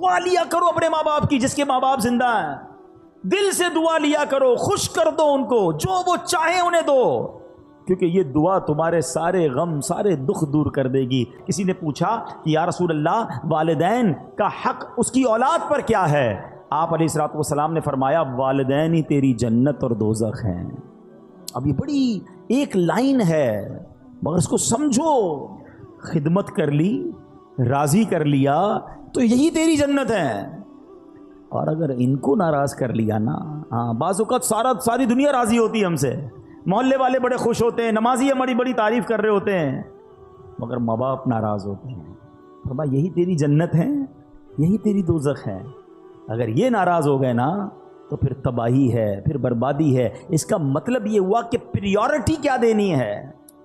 دعا لیا کرو اپنے ماں باپ کی، جس کے ماں باپ زندہ ہیں، دل سے دعا لیا کرو، خوش کر دو ان کو، جو وہ چاہیں انہیں دو، کیونکہ یہ دعا تمہارے سارے غم سارے دکھ دور کر دے گی۔ کسی نے پوچھا کہ یا رسول اللہ والدین کا حق اس کی اولاد پر کیا ہے؟ آپ علیہ الصلوۃ والسلام نے فرمایا والدین ہی تیری جنت اور دوزخ ہیں۔ اب یہ بڑی ایک لائن ہے مگر اس کو سمجھو، خدمت کر لی، راضی کر لیا تو یہی تیری جنت ہے، اور اگر ان کو ناراض کر لیا نا، بعض اوقات ساری دنیا راضی ہوتی ہے ہم سے، محلے والے بڑے خوش ہوتے ہیں، نمازی ہماری بڑی تعریف کر رہے ہوتے ہیں، مگر ماں باپ ناراض ہوتے ہیں۔ فرمایا یہی تیری جنت ہے، یہی تیری دوزخ ہے۔ اگر یہ ناراض ہو گئے نا تو پھر تباہی ہے، پھر بربادی ہے۔ اس کا مطلب یہ ہوا کہ پریورٹی کیا دینی ہے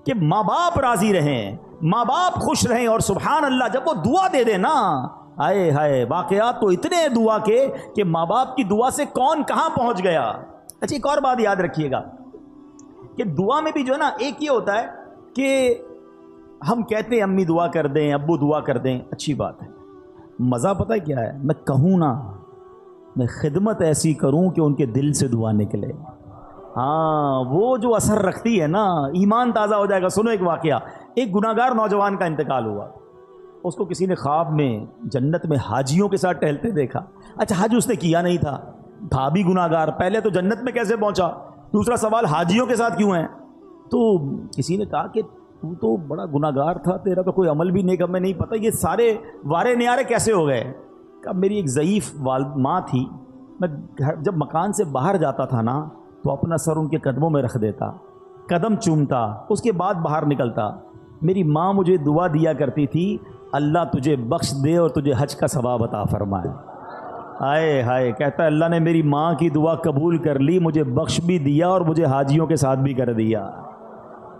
کہ ماں باپ راضی رہیں، ماں باپ خوش رہیں، اور سبحان اللہ جب وہ دعا دے دے نا، آئے ہائے واقعات تو اتنے ہیں دعا کے کہ ماں باپ کی دعا سے کون کہاں پہنچ گیا۔ اچھا ایک اور بات یاد رکھیے گا کہ دعا میں بھی جو ہے نا، ایک یہ ہوتا ہے کہ ہم کہتے ہیں امی دعا کر دیں، ابو دعا کر دیں، اچھی بات ہے، مزہ پتہ ہے کیا ہے؟ میں کہوں نا، میں خدمت ایسی کروں کہ ان کے دل سے دعا نکلے، ہاں وہ جو اثر رکھتی ہے نا، ایمان تازہ ہو جائے گا۔ سنو ایک واقعہ، ایک گناہگار نوجوان کا انتقال ہوا، اس کو کسی نے خواب میں جنت میں حاجیوں کے ساتھ ٹہلتے دیکھا۔ اچھا حج اس نے کیا نہیں تھا بھی گناہگار، پہلے تو جنت میں کیسے پہنچا؟ دوسرا سوال حاجیوں کے ساتھ کیوں ہیں؟ تو کسی نے کہا کہ تو بڑا گناہگار تھا، تیرا تو کوئی عمل بھی نیک ہمیں نہیں پتہ، یہ سارے وارے نیارے کیسے ہو گئے؟ کہ میری ایک ضعیف ماں تھی، میں جب مکان سے باہر جاتا تھا نا تو اپنا سر ان کے قدموں میں رکھ دیتا، قدم چومتا، اس کے بعد باہر نکلتا۔ میری ماں مجھے دعا دیا کرتی تھی، اللہ تجھے بخش دے اور تجھے حج کا ثواب عطا فرمائے۔ ہائے ہائے، کہتا ہے اللہ نے میری ماں کی دعا قبول کر لی، مجھے بخش بھی دیا اور مجھے حاجیوں کے ساتھ بھی کر دیا۔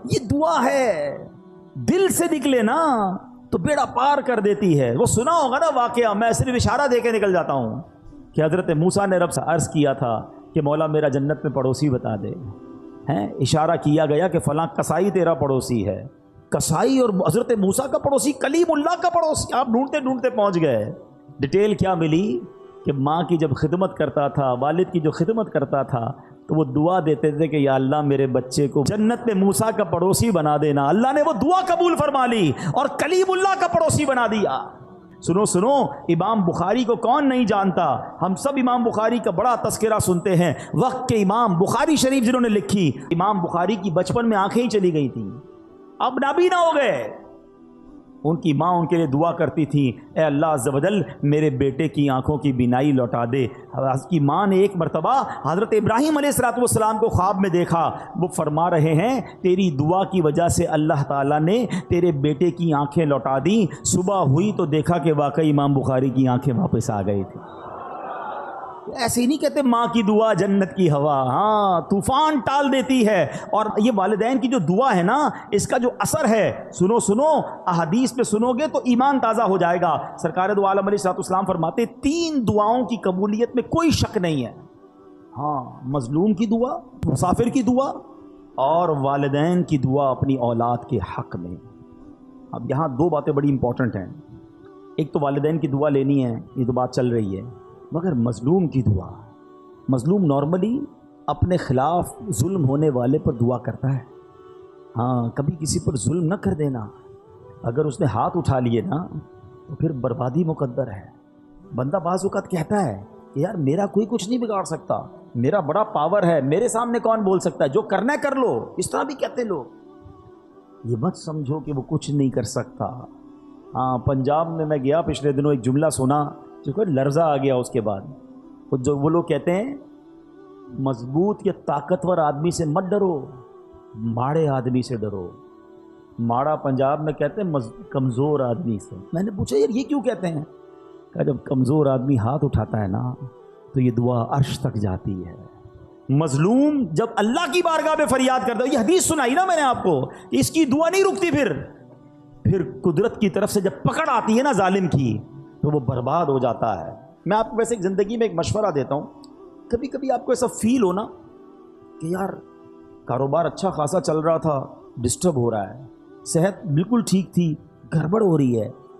یہ دعا ہے، دل سے نکلے نا تو بیڑا پار کر دیتی ہے۔ وہ سنا ہوگا نا واقعہ، میں صرف اشارہ دے کے نکل جاتا ہوں کہ حضرت موسیٰ نے رب سے عرض کیا تھا کہ مولا میرا جنت میں پڑوسی بتا دے، ہیں اشارہ کیا گیا کہ فلاں کسائی تیرا پڑوسی ہے، کسائی اور حضرت موسیٰ کا پڑوسی، کلیم اللہ کا پڑوسی، آپ ڈھونڈتے ڈھونڈتے پہنچ گئے۔ ڈیٹیل کیا ملی کہ ماں کی جب خدمت کرتا تھا، والد کی جو خدمت کرتا تھا، تو وہ دعا دیتے تھے کہ یا اللہ میرے بچے کو جنت میں موسیٰ کا پڑوسی بنا دینا۔ اللہ نے وہ دعا قبول فرما لی اور کلیم اللہ کا پڑوسی بنا دیا۔ سنو سنو، امام بخاری کو کون نہیں جانتا؟ ہم سب امام بخاری کا بڑا تذکرہ سنتے ہیں۔ وقت کے امام بخاری شریف جنہوں نے لکھی، امام بخاری کی بچپن میں آنکھیں ہی چلی گئی تھیں، اب نابینا ہو گئے۔ ان کی ماں ان کے لیے دعا کرتی تھی، اے اللہ عز و جل میرے بیٹے کی آنکھوں کی بینائی لوٹا دے۔ اس کی ماں نے ایک مرتبہ حضرت ابراہیم علیہ السلام کو خواب میں دیکھا، وہ فرما رہے ہیں تیری دعا کی وجہ سے اللہ تعالیٰ نے تیرے بیٹے کی آنکھیں لوٹا دیں۔ صبح ہوئی تو دیکھا کہ واقعی امام بخاری کی آنکھیں واپس آ گئی تھی۔ ایسے ہی نہیں کہتے ماں کی دعا جنت کی ہوا، ہاں طوفان ٹال دیتی ہے۔ اور یہ والدین کی جو دعا ہے نا، اس کا جو اثر ہے، سنو سنو احادیث پہ سنو گے تو ایمان تازہ ہو جائے گا۔ سرکار دو عالم علیہ السلام فرماتے 3 دعاؤں کی قبولیت میں کوئی شک نہیں ہے، ہاں مظلوم کی دعا، مسافر کی دعا، اور والدین کی دعا اپنی اولاد کے حق میں۔ اب یہاں 2 باتیں بڑی امپورٹنٹ ہیں، ایک تو والدین کی دعا لینی ہے، یہ تو بات چل رہی ہے، مگر مظلوم کی دعا۔ مظلوم نارملی اپنے خلاف ظلم ہونے والے پر دعا کرتا ہے، ہاں کبھی کسی پر ظلم نہ کر دینا۔ اگر اس نے ہاتھ اٹھا لیے نا تو پھر بربادی مقدر ہے۔ بندہ بعض اوقات کہتا ہے کہ یار میرا کوئی کچھ نہیں بگاڑ سکتا، میرا بڑا پاور ہے، میرے سامنے کون بول سکتا ہے، جو کرنا ہے کر لو، اس طرح بھی کہتے لوگ۔ یہ مت سمجھو کہ وہ کچھ نہیں کر سکتا۔ ہاں پنجاب میں گیا پچھلے دنوں، ایک جملہ سنا جو کہ لرزہ آ گیا اس کے بعد۔ وہ لوگ کہتے ہیں مضبوط یا طاقتور آدمی سے مت ڈرو، ماڑے آدمی سے ڈرو۔ ماڑا پنجاب میں کہتے ہیں کمزور آدمی سے۔ میں نے پوچھا یار یہ کیوں کہتے ہیں؟ کہ جب کمزور آدمی ہاتھ اٹھاتا ہے نا تو یہ دعا عرش تک جاتی ہے۔ مظلوم جب اللہ کی بارگاہ میں فریاد کرتا ہے، یہ حدیث سنائی نا میں نے آپ کو، کہ اس کی دعا نہیں رکتی، پھر قدرت کی طرف سے جب پکڑ آتی ہے نا ظالم کی تو وہ برباد ہو جاتا ہے۔ میں آپ کو ویسے زندگی میں ایک مشورہ دیتا ہوں، کبھی کبھی آپ کو ایسا فیل ہونا کہ یار کاروبار اچھا خاصا چل رہا تھا، ڈسٹرب ہو رہا ہے، صحت بالکل ٹھیک تھی، گڑبڑ ہو رہی ہے،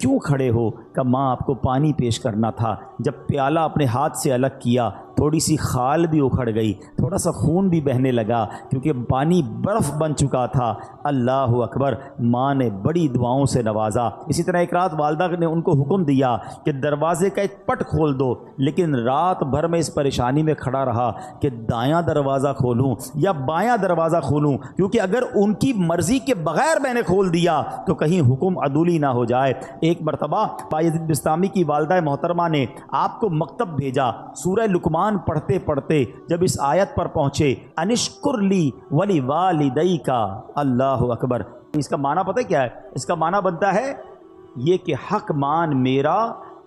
کیوں کھڑے ہو؟ کہ ماں آپ کو پانی پیش کرنا تھا، جب پیالہ اپنے ہاتھ سے الگ کیا تھوڑی سی خال بھی اکھڑ گئی، تھوڑا سا خون بھی بہنے لگا کیونکہ پانی برف بن چکا تھا۔ اللہ اکبر، ماں نے بڑی دعاؤں سے نوازا۔ اسی طرح ایک رات والدہ نے ان کو حکم دیا کہ دروازے کا ایک پٹ کھول دو، لیکن رات بھر میں اس پریشانی میں کھڑا رہا کہ دایاں دروازہ کھولوں یا بایاں دروازہ کھولوں، کیونکہ اگر ان کی مرضی کے بغیر میں نے کھول دیا تو کہیں حکم عدولی نہ ہو جائے۔ ایک مرتبہ بایزید بستامی کی والدہ محترمہ نے آپ کو مکتب بھیجا، سورہ لقمان پڑھتے پڑھتے جب اس آیت پر پہنچے، انشکر لی ولی والدیک، اللہ اکبر، اس کا معنی پتہ کیا ہے؟ اس کا معنی بنتا ہے یہ کہ حق مان میرا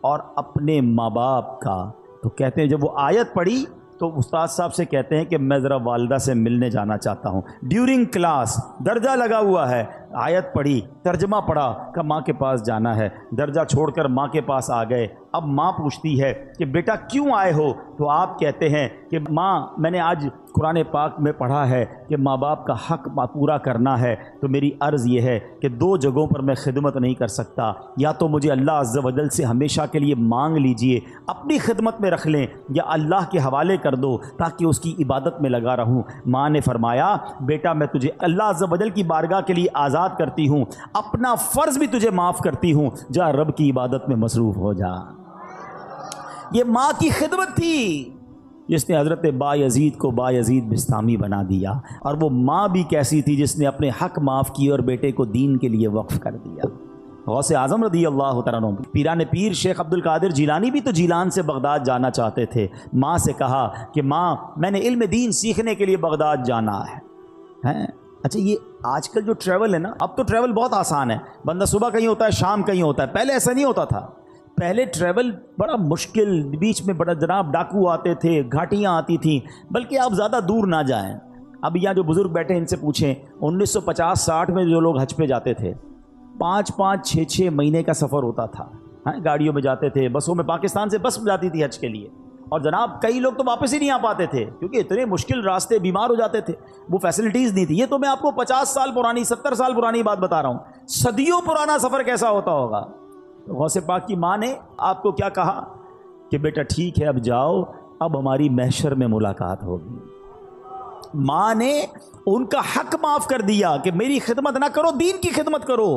اور اپنے ماں باپ کا۔ تو کہتے ہیں جب وہ آیت پڑھی تو استاد صاحب سے کہتے ہیں کہ میں ذرا والدہ سے ملنے جانا چاہتا ہوں، ڈیورنگ کلاس درجہ لگا ہوا ہے، آیت پڑھی، ترجمہ پڑھا کہ ماں کے پاس جانا ہے، درجہ چھوڑ کر ماں کے پاس آ گئے۔ اب ماں پوچھتی ہے کہ بیٹا کیوں آئے ہو؟ تو آپ کہتے ہیں کہ ماں میں نے آج قرآن پاک میں پڑھا ہے کہ ماں باپ کا حق پورا کرنا ہے، تو میری عرض یہ ہے کہ دو جگہوں پر میں خدمت نہیں کر سکتا، یا تو مجھے اللہ عز و جل سے ہمیشہ کے لیے مانگ لیجئے، اپنی خدمت میں رکھ لیں، یا اللہ کے حوالے کر دو تاکہ اس کی عبادت میں لگا رہوں۔ ماں نے فرمایا بیٹا میں تجھے اللہ عز و جل کی بارگاہ کے لیے آزاد کرتی ہوں، اپنا فرض بھی تجھے معاف کرتی ہوں، جا رب کی عبادت میں مصروف ہو جا۔ یہ ماں کی خدمت تھی جس نے حضرت بایزید کو بایزید بستامی بنا دیا، اور وہ ماں بھی کیسی تھی جس نے اپنے حق معاف کیے اور بیٹے کو دین کے لیے وقف کر دیا۔ غوث اعظم رضی اللہ تعالیٰ عنہ، پیران پیر شیخ عبد القادر جیلانی بھی تو جیلان سے بغداد جانا چاہتے تھے، ماں سے کہا کہ ماں میں نے علم دین سیکھنے کے لیے بغداد جانا ہے۔ اچھا یہ آج کل جو ٹریول ہے نا، اب تو ٹریول بہت آسان ہے، بندہ صبح کہیں ہوتا ہے شام کہیں ہوتا ہے، پہلے ایسا نہیں ہوتا تھا، پہلے ٹریول بڑا مشکل، بیچ میں بڑا جناب ڈاکو آتے تھے، گھاٹیاں آتی تھیں، بلکہ آپ زیادہ دور نہ جائیں۔ اب یہاں جو بزرگ بیٹھے ان سے پوچھیں، 1950-60 میں جو لوگ حج پہ جاتے تھے 5-5 6-6 مہینے کا سفر ہوتا تھا، گاڑیوں میں جاتے تھے، بسوں میں، پاکستان سے بس جاتی تھی حج کے لیے، اور جناب کئی لوگ تو واپس ہی نہیں آ پاتے تھے کیونکہ اتنے مشکل راستے، بیمار ہو جاتے تھے، وہ فیسلٹیز نہیں تھی۔ یہ تو میں آپ کو 50 سال پرانی 70 سال پرانی بات بتا رہا ہوں، صدیوں پرانا سفر کیسا ہوتا ہوگا۔ غوث پاک کی ماں نے آپ کو کیا کہا کہ بیٹا ٹھیک ہے اب جاؤ، اب ہماری محشر میں ملاقات ہوگی۔ ماں نے ان کا حق معاف کر دیا کہ میری خدمت نہ کرو، دین کی خدمت کرو۔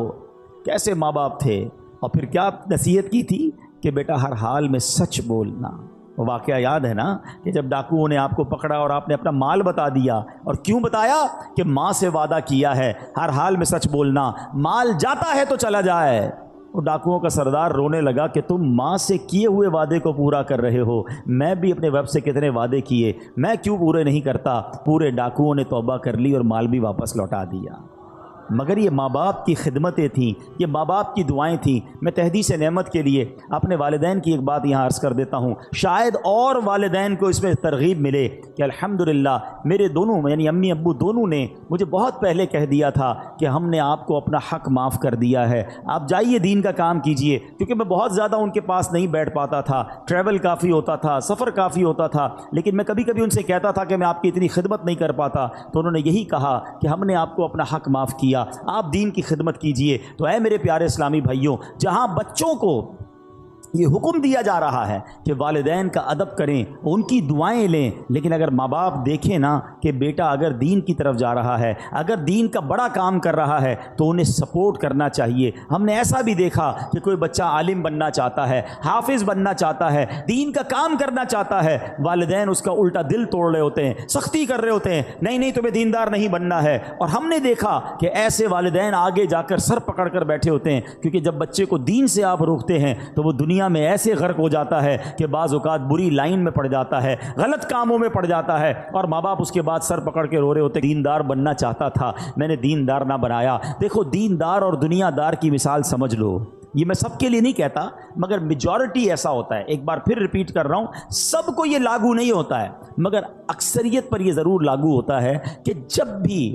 کیسے ماں باپ تھے، اور پھر کیا نصیحت کی تھی کہ بیٹا ہر حال میں سچ بولنا۔ وہ واقعہ یاد ہے نا کہ جب ڈاکوؤں نے آپ کو پکڑا اور آپ نے اپنا مال بتا دیا، اور کیوں بتایا کہ ماں سے وعدہ کیا ہے ہر حال میں سچ بولنا، مال جاتا ہے تو چلا جائے۔ وہ ڈاکوؤں کا سردار رونے لگا کہ تم ماں سے کیے ہوئے وعدے کو پورا کر رہے ہو، میں بھی اپنے ویب سے کتنے وعدے کیے، میں کیوں پورے نہیں کرتا؟ پورے ڈاکوؤں نے توبہ کر لی اور مال بھی واپس لوٹا دیا۔ مگر یہ ماں باپ کی خدمتیں تھیں، یہ ماں باپ کی دعائیں تھیں۔ میں تحدیث نعمت کے لیے اپنے والدین کی ایک بات یہاں عرض کر دیتا ہوں، شاید اور والدین کو اس میں ترغیب ملے کہ الحمدللہ میرے دونوں یعنی امی ابو دونوں نے مجھے بہت پہلے کہہ دیا تھا کہ ہم نے آپ کو اپنا حق معاف کر دیا ہے، آپ جائیے دین کا کام کیجئے، کیونکہ میں بہت زیادہ ان کے پاس نہیں بیٹھ پاتا تھا، ٹریول کافی ہوتا تھا، سفر کافی ہوتا تھا، لیکن میں کبھی کبھی ان سے کہتا تھا کہ میں آپ کی اتنی خدمت نہیں کر پاتا، تو انہوں نے یہی کہا کہ ہم نے آپ کو اپنا حق معاف کیا، آپ دین کی خدمت کیجئے۔ تو اے میرے پیارے اسلامی بھائیوں، جہاں بچوں کو یہ حکم دیا جا رہا ہے کہ والدین کا ادب کریں، ان کی دعائیں لیں، لیکن اگر ماں باپ دیکھیں نا کہ بیٹا اگر دین کی طرف جا رہا ہے، اگر دین کا بڑا کام کر رہا ہے تو انہیں سپورٹ کرنا چاہیے۔ ہم نے ایسا بھی دیکھا کہ کوئی بچہ عالم بننا چاہتا ہے، حافظ بننا چاہتا ہے، دین کا کام کرنا چاہتا ہے، والدین اس کا الٹا دل توڑ رہے ہوتے ہیں، سختی کر رہے ہوتے ہیں، نہیں نہیں تمہیں دیندار نہیں بننا ہے۔ اور ہم نے دیکھا کہ ایسے والدین آگے جا کر سر پکڑ کر بیٹھے ہوتے ہیں، کیونکہ جب بچے کو دین سے آپ روکتے ہیں تو وہ دنیا میں ایسے غرق ہو جاتا ہے کہ بعض اوقات بری لائن میں پڑ جاتا ہے، غلط کاموں میں پڑ جاتا ہے، اور ماں باپ اس کے بعد سر پکڑ کے رو رہے ہوتے، دیندار بننا چاہتا تھا، میں نے دیندار نہ بنایا۔ دیکھو دیندار اور دنیا دار کی مثال سمجھ لو، یہ میں سب کے لیے نہیں کہتا مگر میجورٹی ایسا ہوتا ہے، ایک بار پھر ریپیٹ کر رہا ہوں، سب کو یہ لاگو نہیں ہوتا ہے مگر اکثریت پر یہ ضرور لاگو ہوتا ہے کہ جب بھی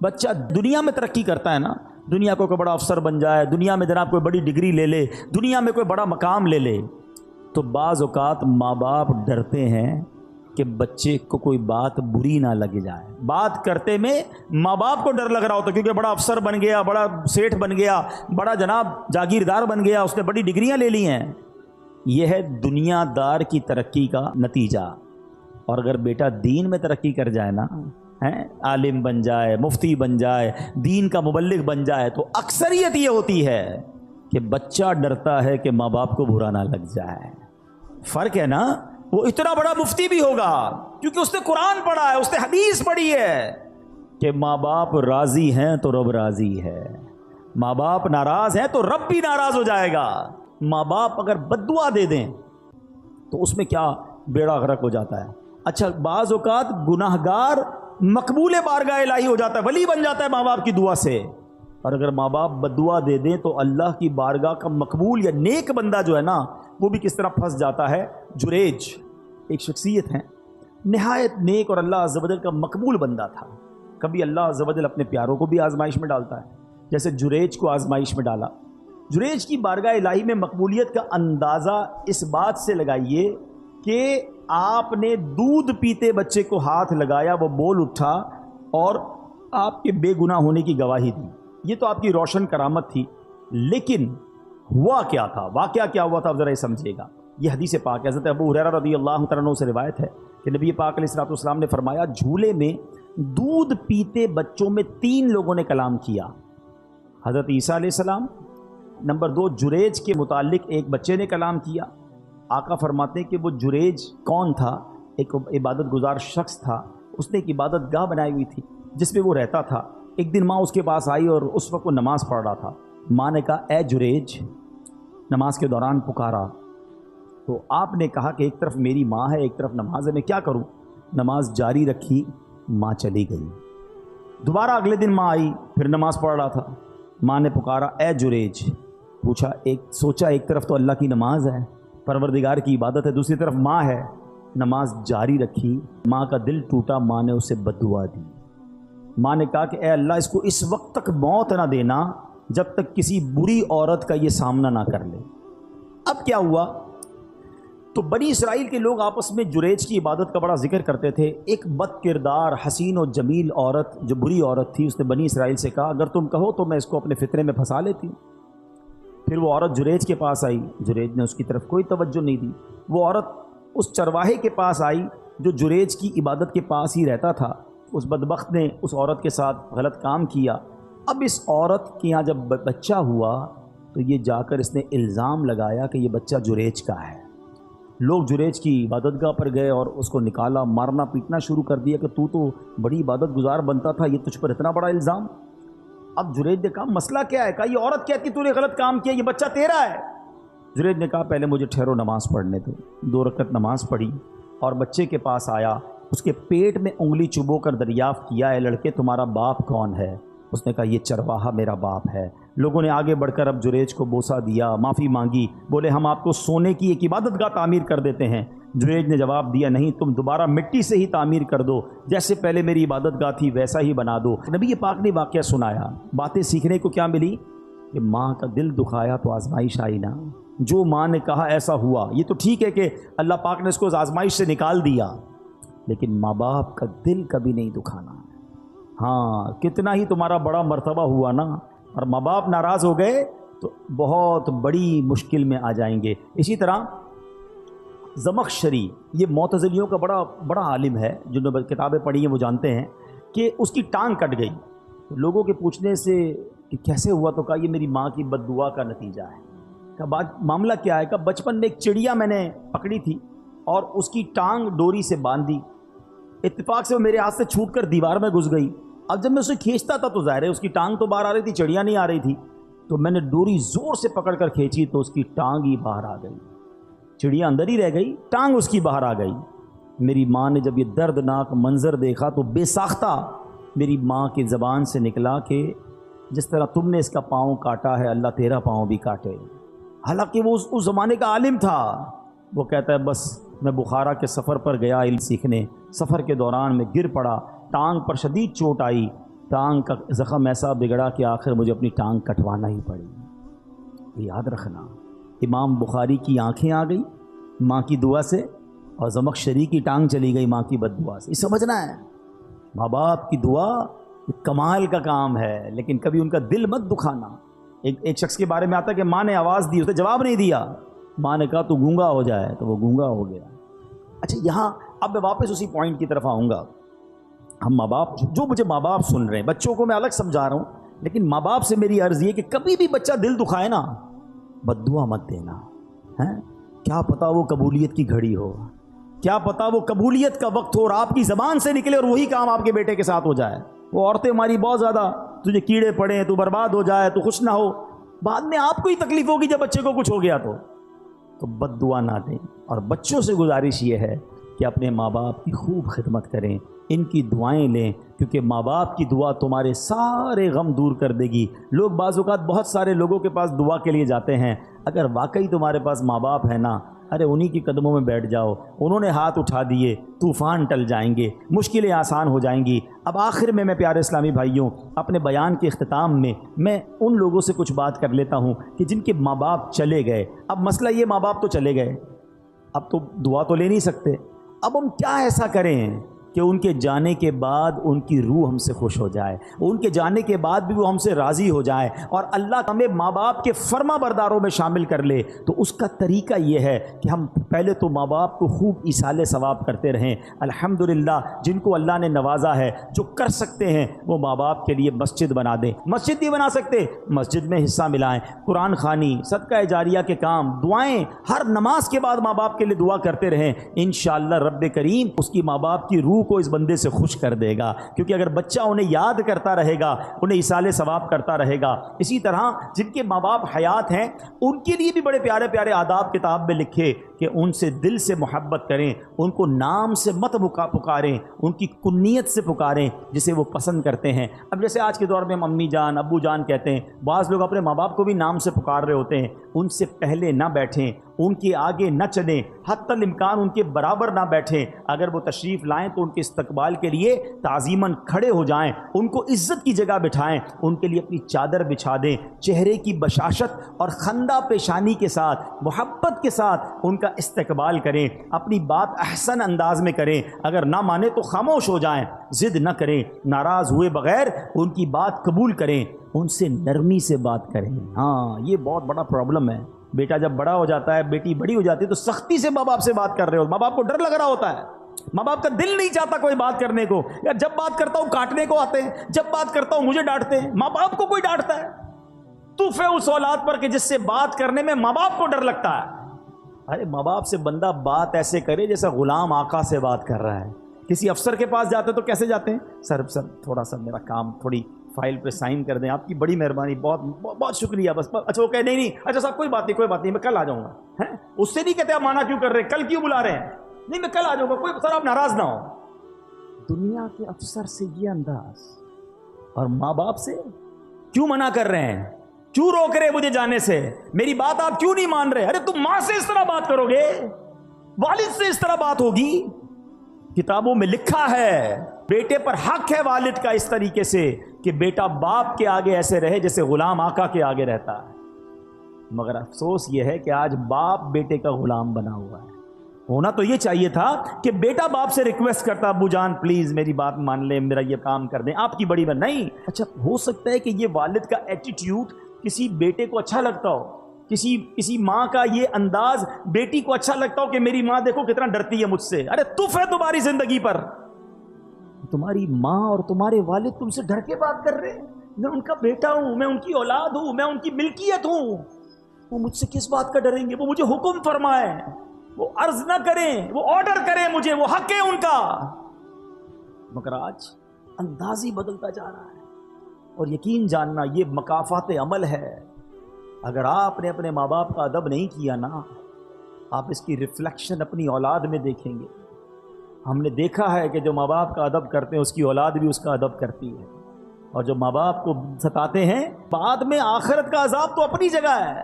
بچہ دنیا میں ترقی کرتا ہے نا، دنیا کو کوئی بڑا افسر بن جائے، دنیا میں جناب کوئی بڑی ڈگری لے لے، دنیا میں کوئی بڑا مقام لے لے، تو بعض اوقات ماں باپ ڈرتے ہیں کہ بچے کو کوئی بات بری نہ لگ جائے. بات کرتے میں ماں باپ کو ڈر لگ رہا ہوتا کیونکہ بڑا افسر بن گیا, بڑا سیٹھ بن گیا, بڑا جناب جاگیردار بن گیا, اس نے بڑی ڈگریاں لے لی ہیں. یہ ہے دنیا دار کی ترقی کا نتیجہ. اور اگر بیٹا دین میں ترقی کر جائے نا, عالم بن جائے, مفتی بن جائے, دین کا مبلغ بن جائے, تو اکثریت یہ ہوتی ہے کہ بچہ ڈرتا ہے کہ ماں باپ کو برا نہ لگ جائے. فرق ہے نا. وہ اتنا بڑا مفتی بھی ہوگا کیونکہ اس نے قرآن پڑھا ہے, اس نے حدیث پڑھی ہے کہ ماں باپ راضی ہیں تو رب راضی ہے, ماں باپ ناراض ہیں تو رب بھی ناراض ہو جائے گا. ماں باپ اگر بد دعا دے دیں تو اس میں کیا بیڑا غرق ہو جاتا ہے. اچھا, بعض اوقات گناہ گار مقبول بارگاہ الہی ہو جاتا ہے, ولی بن جاتا ہے ماں باپ کی دعا سے. اور اگر ماں باپ بد دعا دے دیں تو اللہ کی بارگاہ کا مقبول یا نیک بندہ جو ہے نا, وہ بھی کس طرح پھنس جاتا ہے. جریج ایک شخصیت ہیں, نہایت نیک اور اللہ عز و جل کا مقبول بندہ تھا. کبھی اللہ عز و جل اپنے پیاروں کو بھی آزمائش میں ڈالتا ہے, جیسے جریج کو آزمائش میں ڈالا. جریج کی بارگاہ الہی میں مقبولیت کا اندازہ اس بات سے لگائیے کہ آپ نے دودھ پیتے بچے کو ہاتھ لگایا, وہ بول اٹھا اور آپ کے بے گناہ ہونے کی گواہی دی. یہ تو آپ کی روشن کرامت تھی, لیکن ہوا کیا تھا, واقعہ کیا ہوا تھا, آپ ذرا یہ سمجھیے گا. یہ حدیث پاک ہے, حضرت ابو ہریرہ رضی اللہ تعالیٰ عنہ سے روایت ہے کہ نبی پاک علیہ الصلوۃ والسلام نے فرمایا, جھولے میں دودھ پیتے بچوں میں 3 لوگوں نے کلام کیا. حضرت عیسیٰ علیہ السلام, نمبر 2 جریج کے متعلق ایک بچے نے کلام کیا. آقا فرماتے ہیں کہ وہ جریج کون تھا؟ ایک عبادت گزار شخص تھا, اس نے ایک عبادت گاہ بنائی ہوئی تھی جس میں وہ رہتا تھا. ایک دن ماں اس کے پاس آئی اور اس وقت وہ نماز پڑھ رہا تھا. ماں نے کہا, اے جریج, نماز کے دوران پکارا. تو آپ نے کہا کہ ایک طرف میری ماں ہے, ایک طرف نماز ہے, میں کیا کروں؟ نماز جاری رکھی, ماں چلی گئی. دوبارہ اگلے دن ماں آئی, پھر نماز پڑھ رہا تھا. ماں نے پکارا, اے جریج. پوچھا, سوچا ایک طرف تو اللہ کی نماز ہے, پروردگار کی عبادت ہے, دوسری طرف ماں ہے. نماز جاری رکھی, ماں کا دل ٹوٹا, ماں نے اسے بد دعا دی. ماں نے کہا کہ اے اللہ, اس کو اس وقت تک موت نہ دینا جب تک کسی بری عورت کا یہ سامنا نہ کر لے. اب کیا ہوا؟ تو بنی اسرائیل کے لوگ آپس میں جریج کی عبادت کا بڑا ذکر کرتے تھے. ایک بد کردار حسین و جمیل عورت, جو بری عورت تھی, اس نے بنی اسرائیل سے کہا, اگر تم کہو تو میں اس کو اپنے فطرے میں پھنسا لیتی ہوں. پھر وہ عورت جریج کے پاس آئی, جریج نے اس کی طرف کوئی توجہ نہیں دی. وہ عورت اس چرواہے کے پاس آئی جو جریج کی عبادت کے پاس ہی رہتا تھا. اس بدبخت نے اس عورت کے ساتھ غلط کام کیا. اب اس عورت کے یہاں جب بچہ ہوا تو یہ جا کر اس نے الزام لگایا کہ یہ بچہ جریج کا ہے. لوگ جریج کی عبادت گاہ پر گئے اور اس کو نکالا, مارنا پیٹنا شروع کر دیا کہ تو بڑی عبادت گزار بنتا تھا, یہ تجھ پر اتنا بڑا الزام. اب جریج نے کہا, مسئلہ کیا ہے؟ کہا, یہ عورت کہتی تو نے غلط کام کیا, یہ بچہ تیرا ہے. جریج نے کہا, پہلے مجھے ٹھہرو, نماز پڑھنے دو. 2 رکعت نماز پڑھی اور بچے کے پاس آیا, اس کے پیٹ میں انگلی چبو کر دریافت کیا, اے لڑکے تمہارا باپ کون ہے؟ اس نے کہا, یہ چرواہا میرا باپ ہے. لوگوں نے آگے بڑھ کر اب جریج کو بوسہ دیا, معافی مانگی, بولے ہم آپ کو سونے کی ایک عبادت گاہ تعمیر کر دیتے ہیں. جریج نے جواب دیا, نہیں, تم دوبارہ مٹی سے ہی تعمیر کر دو, جیسے پہلے میری عبادت گاہ تھی ویسا ہی بنا دو. نبی پاک نے واقعہ سنایا. باتیں سیکھنے کو کیا ملی کہ ماں کا دل دکھایا تو آزمائش آئی نا. جو ماں نے کہا ایسا ہوا. یہ تو ٹھیک ہے کہ اللہ پاک نے اس کو آزمائش سے نکال دیا, لیکن ماں باپ کا دل کبھی نہیں دکھانا. ہاں, کتنا ہی تمہارا بڑا مرتبہ ہوا نا, اور ماں باپ ناراض ہو گئے تو بہت بڑی مشکل میں آ جائیں گے. اسی طرح زمخشری, یہ معتزلیوں کا بڑا عالم ہے, جنہوں نے کتابیں پڑھی ہیں وہ جانتے ہیں کہ اس کی ٹانگ کٹ گئی. لوگوں کے پوچھنے سے کہ کیسے ہوا تو کہا, یہ میری ماں کی بد دعا کا نتیجہ ہے. کہا, معاملہ کیا ہے؟ کہا, بچپن میں ایک چڑیا میں نے پکڑی تھی اور اس کی ٹانگ ڈوری سے باندھ دی. اتفاق سے وہ میرے ہاتھ سے چھوٹ کر دیوار میں گھس گئی. اب جب میں اسے کھینچتا تھا تو ظاہر ہے اس کی ٹانگ تو باہر آ رہی تھی, چڑیا نہیں آ رہی تھی. تو میں نے ڈوری زور سے پکڑ کر کھینچی تو اس کی ٹانگ ہی باہر آ گئی. چڑیا اندر ہی رہ گئی, ٹانگ اس کی باہر آ گئی. میری ماں نے جب یہ دردناک منظر دیکھا تو بے ساختہ میری ماں کی زبان سے نکلا کہ جس طرح تم نے اس کا پاؤں کاٹا ہے, اللہ تیرا پاؤں بھی کاٹے. حالانکہ وہ اس زمانے کا عالم تھا. وہ کہتا ہے, بس میں بخارا کے سفر پر گیا علم سیکھنے. سفر کے دوران میں گر پڑا, ٹانگ پر شدید چوٹ آئی. ٹانگ کا زخم ایسا بگڑا کہ آخر مجھے اپنی ٹانگ کٹوانا ہی پڑی. یاد رکھنا, امام بخاری کی آنکھیں آ گئی ماں کی دعا سے, اور زمخشری کی ٹانگ چلی گئی ماں کی بد دعا سے. یہ سمجھنا ہے ماں باپ کی دعا کمال کا کام ہے، لیکن کبھی ان کا دل مت دکھانا. ایک شخص کے بارے میں آتا ہے کہ ماں نے آواز دی، اسے جواب نہیں دیا، ماں نے کہا تو گونگا ہو جائے، تو وہ گونگا ہو گیا. اچھا یہاں اب میں واپس اسی پوائنٹ کی طرف آؤں گا. ہم ماں باپ جو مجھے ماں باپ سن رہے ہیں، بچوں کو میں الگ سمجھا رہا ہوں، لیکن ماں باپ سے میری عرض یہ کہ کبھی بھی بچہ دل دکھائے نا، بد دعا مت دینا. کیا پتا وہ قبولیت کی گھڑی ہو، کیا پتا وہ قبولیت کا وقت ہو اور آپ کی زبان سے نکلے اور وہی کام آپ کے بیٹے کے ساتھ ہو جائے. وہ عورتیں ہماری بہت زیادہ، تجھے کیڑے پڑے، تو برباد ہو جائے، تو خوش نہ ہو، بعد میں آپ کو ہی تکلیف ہوگی جب بچے کو کچھ ہو گیا تو بد دعا نہ دیں. اور بچوں سے گزارش یہ ہے کہ اپنے ماں باپ کی خوب خدمت کریں، ان کی دعائیں لیں، کیونکہ ماں باپ کی دعا تمہارے سارے غم دور کر دے گی. لوگ بعض اوقات بہت سارے لوگوں کے پاس دعا کے لیے جاتے ہیں، اگر واقعی تمہارے پاس ماں باپ ہے نا، ارے انہی کی قدموں میں بیٹھ جاؤ، انہوں نے ہاتھ اٹھا دیے، طوفان ٹل جائیں گے، مشکلیں آسان ہو جائیں گی. اب آخر میں پیارے اسلامی بھائیوں، اپنے بیان کے اختتام میں ان لوگوں سے کچھ بات کر لیتا ہوں کہ جن کے ماں باپ چلے گئے. اب مسئلہ یہ، ماں باپ تو چلے گئے، اب تو دعا تو لے نہیں سکتے. اب ہم کیا ایسا کریں کہ ان کے جانے کے بعد ان کی روح ہم سے خوش ہو جائے، ان کے جانے کے بعد بھی وہ ہم سے راضی ہو جائے اور اللہ ہمیں ماں باپ کے فرما برداروں میں شامل کر لے؟ تو اس کا طریقہ یہ ہے کہ ہم پہلے تو ماں باپ کو خوب ایصال ثواب کرتے رہیں. الحمدللہ جن کو اللہ نے نوازا ہے، جو کر سکتے ہیں، وہ ماں باپ کے لیے مسجد بنا دیں. مسجد نہیں بنا سکتے، مسجد میں حصہ ملائیں، قرآن خوانی، صدقہ جاریہ کے کام، دعائیں، ہر نماز کے بعد ماں باپ کے لیے دعا کرتے رہیں. انشاءاللہ رب کریم اس کی ماں باپ کی روح کو اس بندے سے خوش کر دے گا، کیونکہ اگر بچہ انہیں یاد کرتا رہے گا، انہیں ایصال ثواب کرتا رہے گا. اسی طرح جن کے ماں باپ حیات ہیں، ان کے لیے بھی بڑے پیارے پیارے آداب کتاب میں لکھے کہ ان سے دل سے محبت کریں، ان کو نام سے مت پکاریں، ان کی کنیت سے پکاریں جسے وہ پسند کرتے ہیں. اب جیسے آج کے دور میں ہم امی جان، ابو جان کہتے ہیں، بعض لوگ اپنے ماں باپ کو بھی نام سے پکار رہے ہوتے ہیں. ان سے پہلے نہ بیٹھیں، ان کے آگے نہ چلیں، حتی الامکان ان کے برابر نہ بیٹھیں. اگر وہ تشریف لائیں تو ان کے استقبال کے لیے تعظیماً کھڑے ہو جائیں، ان کو عزت کی جگہ بٹھائیں، ان کے لیے اپنی چادر بچھا دیں، چہرے کی بشاشت اور خندہ پیشانی کے ساتھ، محبت کے ساتھ ان کا استقبال کریں، اپنی بات احسن انداز میں کریں. اگر نہ مانے تو خاموش ہو جائیں، ضد نہ کریں، ناراض ہوئے بغیر ان کی بات قبول کریں، ان سے نرمی سے بات کریں. ہاں یہ بہت بڑا پرابلم ہے. بیٹا جب بڑا ہو جاتا ہے، بیٹی بڑی ہو جاتی ہے، تو سختی سے ماں باپ سے بات کر رہے ہو، ماں باپ کو ڈر لگ رہا ہوتا ہے، ماں باپ کا دل نہیں چاہتا کوئی بات کرنے کو. یا جب بات کرتا ہوں کاٹنے کو آتے ہیں، جب بات کرتا ہوں مجھے ڈانٹتے ہیں. ماں باپ کو کوئی ڈانٹتا ہے؟ توف ہے اس اولاد پر کہ جس سے بات کرنے میں ماں باپ کو ڈر لگتا ہے. ارے ماں باپ سے بندہ بات ایسے کرے جیسا غلام آقا سے بات کر رہا ہے. کسی افسر کے پاس جاتے تو کیسے جاتے ہیں؟ سر تھوڑا سا میرا کام، تھوڑی فائل پہ سائن کر دیں، آپ کی بڑی مہربانی، بہت بہت شکریہ. بس اچھا وہ کہے نہیں اچھا صاحب کوئی بات نہیں میں کل آ جاؤں گا. اس سے نہیں کہتے آپ مانا کیوں کر رہے ہیں، کل کیوں بلا رہے ہیں؟ نہیں میں کل آ جاؤں گا، کوئی سر آپ ناراض نہ ہو. دنیا کے افسر سے یہ انداز، اور ماں باپ سے کیوں منع کر رہے ہیں، کیوں روک رہے مجھے جانے سے، میری بات آپ کیوں نہیں مان رہے؟ ارے تم ماں سے اس طرح بات کرو گے، والد سے اس طرح بات ہوگی؟ کتابوں میں لکھا ہے بیٹے پر حق ہے والد کا اس طریقے سے کہ بیٹا باپ کے آگے ایسے رہے جیسے غلام آقا کے آگے رہتا ہے. مگر افسوس یہ ہے کہ آج باپ بیٹے کا غلام بنا ہوا ہے. ہونا تو یہ چاہیے تھا کہ بیٹا باپ سے ریکویسٹ کرتا، ابو جان پلیز میری بات مان لیں، میرا یہ کام کر دیں، آپ کی بڑی بات نہیں. اچھا ہو سکتا ہے کہ یہ والد کا ایٹیٹیوڈ کسی بیٹے کو اچھا لگتا ہو، کسی ماں کا یہ انداز بیٹی کو اچھا لگتا ہو کہ میری ماں دیکھو کتنا ڈرتی ہے مجھ سے. ارے تف ہے تمہاری زندگی پر، تمہاری ماں اور تمہارے والد تم سے ڈر کے بات کر رہے ہیں. میں ان کا بیٹا ہوں، میں ان کی اولاد ہوں، میں ان کی ملکیت ہوں. وہ مجھ سے کس بات کا ڈریں گے؟ وہ مجھے حکم فرمائیں، وہ عرض نہ کریں، وہ آرڈر کریں مجھے، وہ حق ہے ان کا. مگر آج انداز ہی بدلتا جا رہا ہے. اور یقین جاننا یہ مکافات عمل ہے. اگر آپ نے اپنے ماں باپ کا ادب نہیں کیا نا، آپ اس کی ریفلیکشن اپنی اولاد میں دیکھیں گے. ہم نے دیکھا ہے کہ جو ماں باپ کا ادب کرتے ہیں اس کی اولاد بھی اس کا ادب کرتی ہے، اور جو ماں باپ کو ستاتے ہیں بعد میں آخرت کا عذاب تو اپنی جگہ ہے،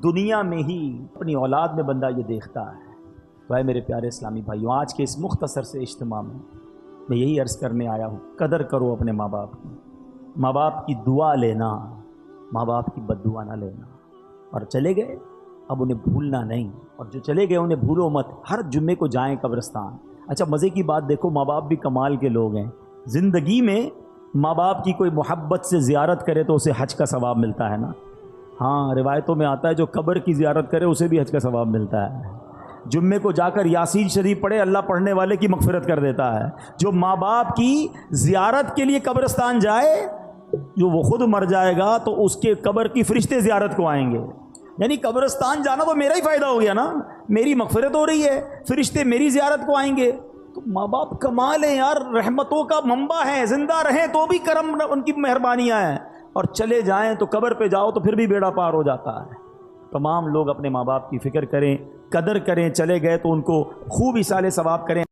دنیا میں ہی اپنی اولاد میں بندہ یہ دیکھتا ہے. بھائی میرے پیارے اسلامی بھائیوں، آج کے اس مختصر سے اجتماع میں یہی عرض کرنے آیا ہوں، قدر کرو اپنے ماں باپ کی، ماں باپ کی دعا لینا، ماں باپ کی بد دعا نہ لینا. اور چلے گئے اب انہیں بھولنا نہیں، اور جو چلے گئے انہیں بھولو مت، ہر جمعے کو جائیں قبرستان۔ اچھا مزے کی بات دیکھو، ماں باپ بھی کمال کے لوگ ہیں، زندگی میں ماں باپ کی کوئی محبت سے زیارت کرے تو اسے حج کا ثواب ملتا ہے نا۔ ہاں روایتوں میں آتا ہے جو قبر کی زیارت کرے اسے بھی حج کا ثواب ملتا ہے۔ جمعے کو جا کر یاسین شریف پڑھے، اللہ پڑھنے والے کی مغفرت کر دیتا ہے۔ جو ماں باپ کی زیارت کے لیے قبرستان جائے، جو وہ خود مر جائے گا تو اس کے قبر کی فرشتے زیارت کو آئیں گے، یعنی قبرستان جانا تو میرا ہی فائدہ ہو گیا نا، میری مغفرت ہو رہی ہے، فرشتے میری زیارت کو آئیں گے۔ تو ماں باپ کمال ہیں یار، رحمتوں کا منبع ہیں، زندہ رہیں تو بھی کرم ان کی مہربانیاں ہیں، اور چلے جائیں تو قبر پہ جاؤ تو پھر بھی بیڑا پار ہو جاتا ہے۔ تمام لوگ اپنے ماں باپ کی فکر کریں، قدر کریں، چلے گئے تو ان کو خوب ایصال ثواب کریں۔